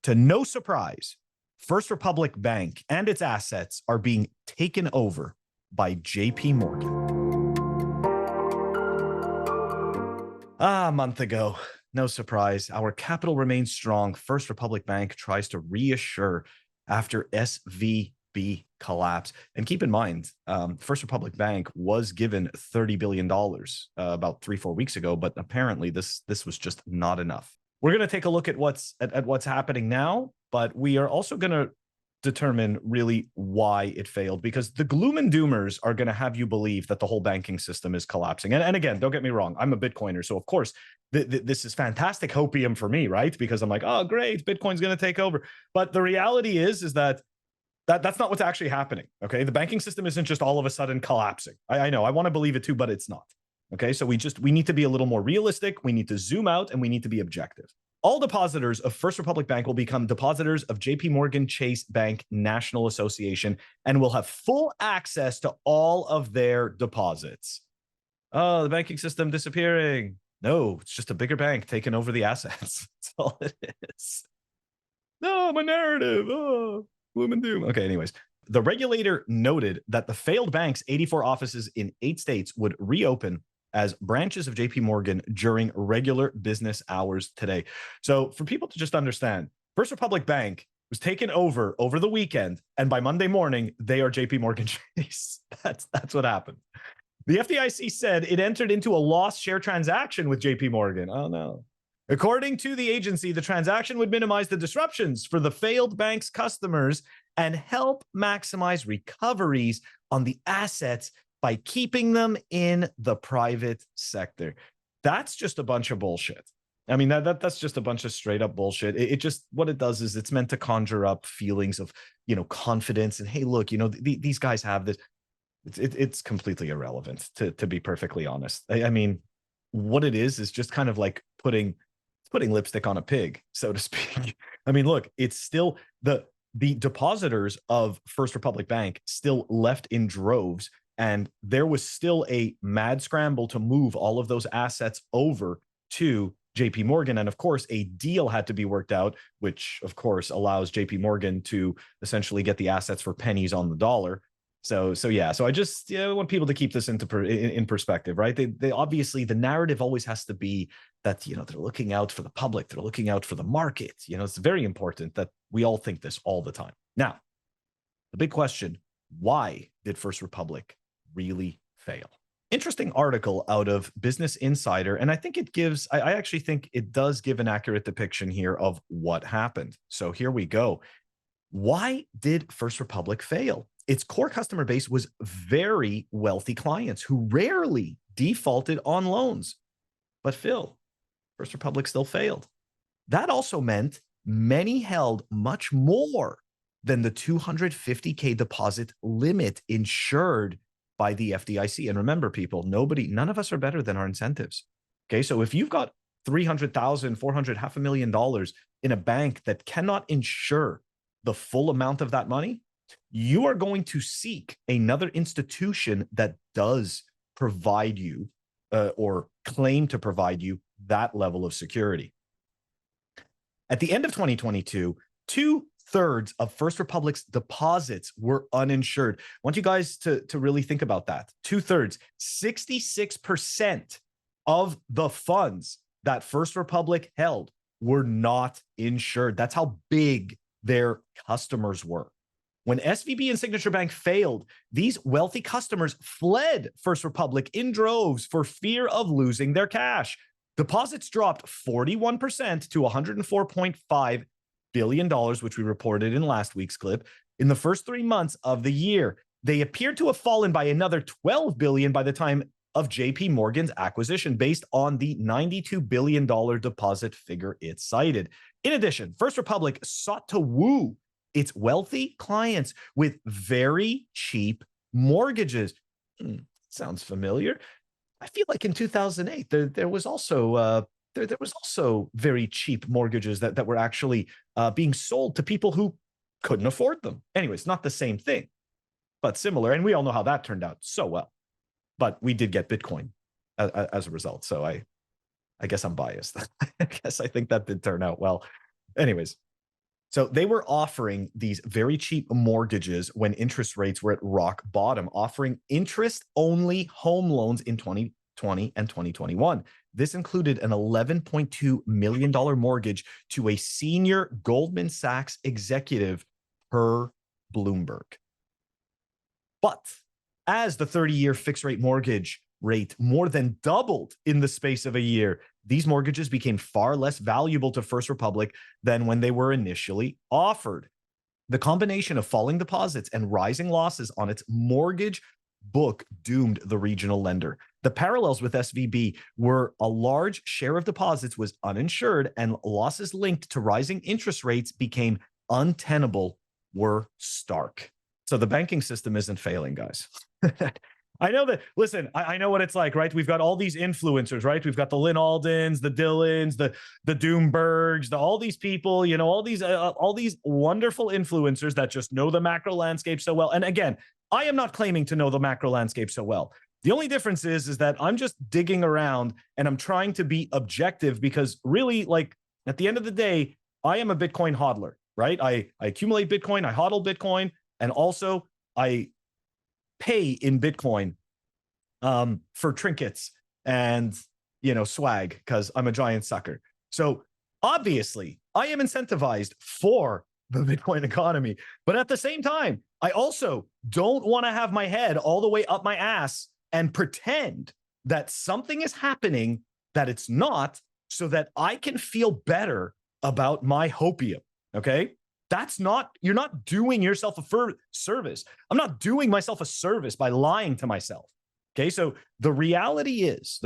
To no surprise, First Republic Bank and its assets are being taken over by JP Morgan. A month ago, no surprise, our capital remains strong. First Republic Bank tries to reassure after SVB collapse. And keep in mind, First Republic Bank was given $30 billion about 3-4 weeks ago, but apparently this was just not enough. We're going to take a look at what's happening now, but we are also going to determine really why it failed, because the gloom and doomers are going to have you believe that the whole banking system is collapsing. And again, don't get me wrong, I'm a Bitcoiner, so of course this is fantastic hopium for me, right? Because I'm like, oh great, Bitcoin's going to take over. But the reality is that that's not what's actually happening. Okay, the banking system isn't just all of a sudden collapsing. I know, I want to believe it too, but it's not. Okay, so we need to be a little more realistic. We need to zoom out and we need to be objective. All depositors of First Republic Bank will become depositors of JP Morgan Chase Bank National Association and will have full access to all of their deposits. Oh, the banking system disappearing. No, it's just a bigger bank taking over the assets. That's all it is. No, my narrative. Oh, gloom and doom. Okay, anyways. The regulator noted that the failed bank's 84 offices in 8 states would reopen as branches of JP Morgan during regular business hours today. So for people to just understand, First Republic Bank was taken over the weekend, and by Monday morning, they are JP Morgan Chase. That's what happened. The FDIC said it entered into a lost share transaction with JP Morgan. Oh no. According to the agency, the transaction would minimize the disruptions for the failed bank's customers and help maximize recoveries on the assets by keeping them in the private sector. That's just a bunch of bullshit. I mean, that's just a bunch of straight up bullshit. It just, what it does is it's meant to conjure up feelings of, confidence and, hey, look, these guys have this. It's completely irrelevant, to be perfectly honest. I mean, what it is just kind of like putting lipstick on a pig, so to speak. I mean, look, it's still the depositors of First Republic Bank still left in droves, and there was still a mad scramble to move all of those assets over to JP Morgan. And of course, a deal had to be worked out, which of course allows JP Morgan to essentially get the assets for pennies on the dollar. So yeah. So I just want people to keep this in perspective, right? They obviously, the narrative always has to be that, they're looking out for the public. They're looking out for the market. It's very important that we all think this all the time. Now, the big question, why did First Republic really fail? Interesting article out of Business Insider. And I think I actually think it does give an accurate depiction here of what happened. So here we go. Why did First Republic fail? Its core customer base was very wealthy clients who rarely defaulted on loans. But Phil, First Republic still failed. That also meant many held much more than the $250K deposit limit insured by the FDIC. And remember, people, none of us are better than our incentives. Okay, so if you've got $300,000, $400,000, $500,000 in a bank that cannot insure the full amount of that money, you are going to seek another institution that does provide you or claim to provide you that level of security. At the end of 2022, 2/3 of First Republic's deposits were uninsured. I want you guys to really think about that. 2/3, 66% of the funds that First Republic held were not insured. That's how big their customers were. When SVB and Signature Bank failed, these wealthy customers fled First Republic in droves for fear of losing their cash. Deposits dropped 41% to $104.5 billion, which we reported in last week's clip. In the first 3 months of the year, they appeared to have fallen by another $12 billion by the time of JP Morgan's acquisition, based on the $92 billion deposit figure it cited. In addition, First Republic sought to woo its wealthy clients with very cheap mortgages. Sounds familiar. I feel like in 2008, there was also very cheap mortgages that were actually being sold to people who couldn't afford them. Anyways, not the same thing, but similar. And we all know how that turned out so well. But we did get Bitcoin as a result. So I guess I'm biased. I guess I think that did turn out well. Anyways, So they were offering these very cheap mortgages when interest rates were at rock bottom, offering interest-only home loans in 2020 and 2021. This included an $11.2 million mortgage to a senior Goldman Sachs executive per Bloomberg. But as the 30-year fixed-rate mortgage rate more than doubled in the space of a year, these mortgages became far less valuable to First Republic than when they were initially offered. The combination of falling deposits and rising losses on its mortgage book doomed the regional lender. The parallels with SVB were a large share of deposits was uninsured, and losses linked to rising interest rates became untenable were stark. So the banking system isn't failing, guys. I know that, listen, I know what it's like, right? We've got all these influencers, right? We've got the Lynn Aldens, the Dylans, the Doombergs, all these people, you know, all these wonderful influencers that just know the macro landscape so well. And again, I am not claiming to know the macro landscape so well. The only difference is that I'm just digging around and I'm trying to be objective, because really, like, at the end of the day, I am a Bitcoin hodler, right? I accumulate Bitcoin, I hodl Bitcoin, and also I pay in Bitcoin for trinkets and, you know, swag, because I'm a giant sucker. So obviously I am incentivized for the Bitcoin economy, but at the same time, I also don't want to have my head all the way up my ass and pretend that something is happening that it's not, so that I can feel better about my hopium. Okay. That's not, you're not doing yourself a service. I'm not doing myself a service by lying to myself. Okay. So the reality is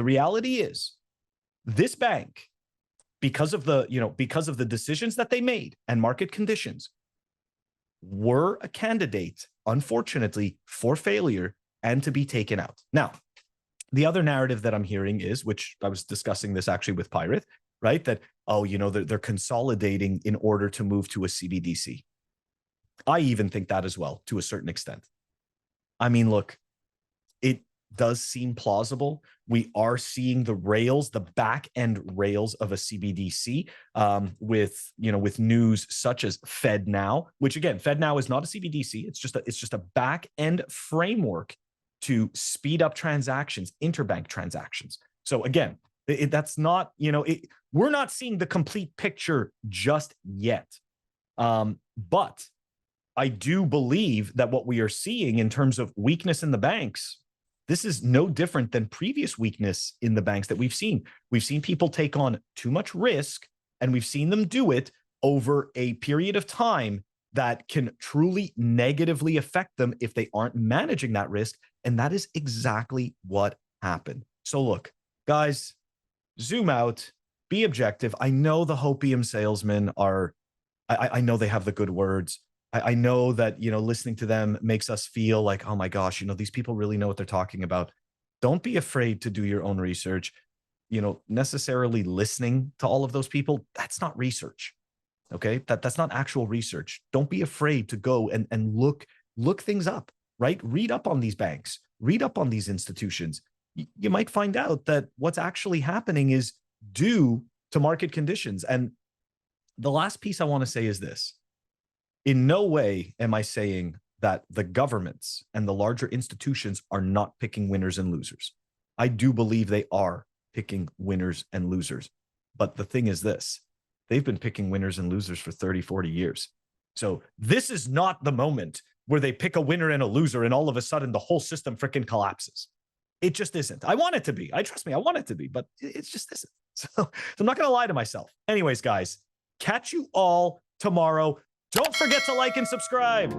this bank, because of the decisions that they made and market conditions, were a candidate, unfortunately, for failure and to be taken out. Now, the other narrative that I'm hearing is, which I was discussing this actually with Pirate, right? That, oh, you know, they're consolidating in order to move to a CBDC. I even think that as well, to a certain extent. I mean, look, it does seem plausible. We are seeing the rails, the back end rails of a CBDC, with news such as FedNow, which again, FedNow is not a CBDC. It's just a back end framework to speed up transactions, interbank transactions. So again, that's not, we're not seeing the complete picture just yet. But I do believe that what we are seeing in terms of weakness in the banks, this is no different than previous weakness in the banks that we've seen. We've seen people take on too much risk, and we've seen them do it over a period of time that can truly negatively affect them if they aren't managing that risk. And that is exactly what happened. So look, guys, zoom out, be objective. I know the hopium salesmen are, I know they have the good words. I know that, listening to them makes us feel like, oh my gosh, these people really know what they're talking about. Don't be afraid to do your own research. Necessarily listening to all of those people, that's not research. Okay. That's not actual research. Don't be afraid to go and look things up, right? Read up on these banks, read up on these institutions. You might find out that what's actually happening is due to market conditions. And the last piece I want to say is this. In no way am I saying that the governments and the larger institutions are not picking winners and losers. I do believe they are picking winners and losers. But the thing is this, they've been picking winners and losers for 30, 40 years. So this is not the moment where they pick a winner and a loser and all of a sudden the whole system freaking collapses. It just isn't. I want it to be. Trust me, I want it to be, but it just isn't. So I'm not going to lie to myself. Anyways, guys, catch you all tomorrow. Don't forget to like and subscribe.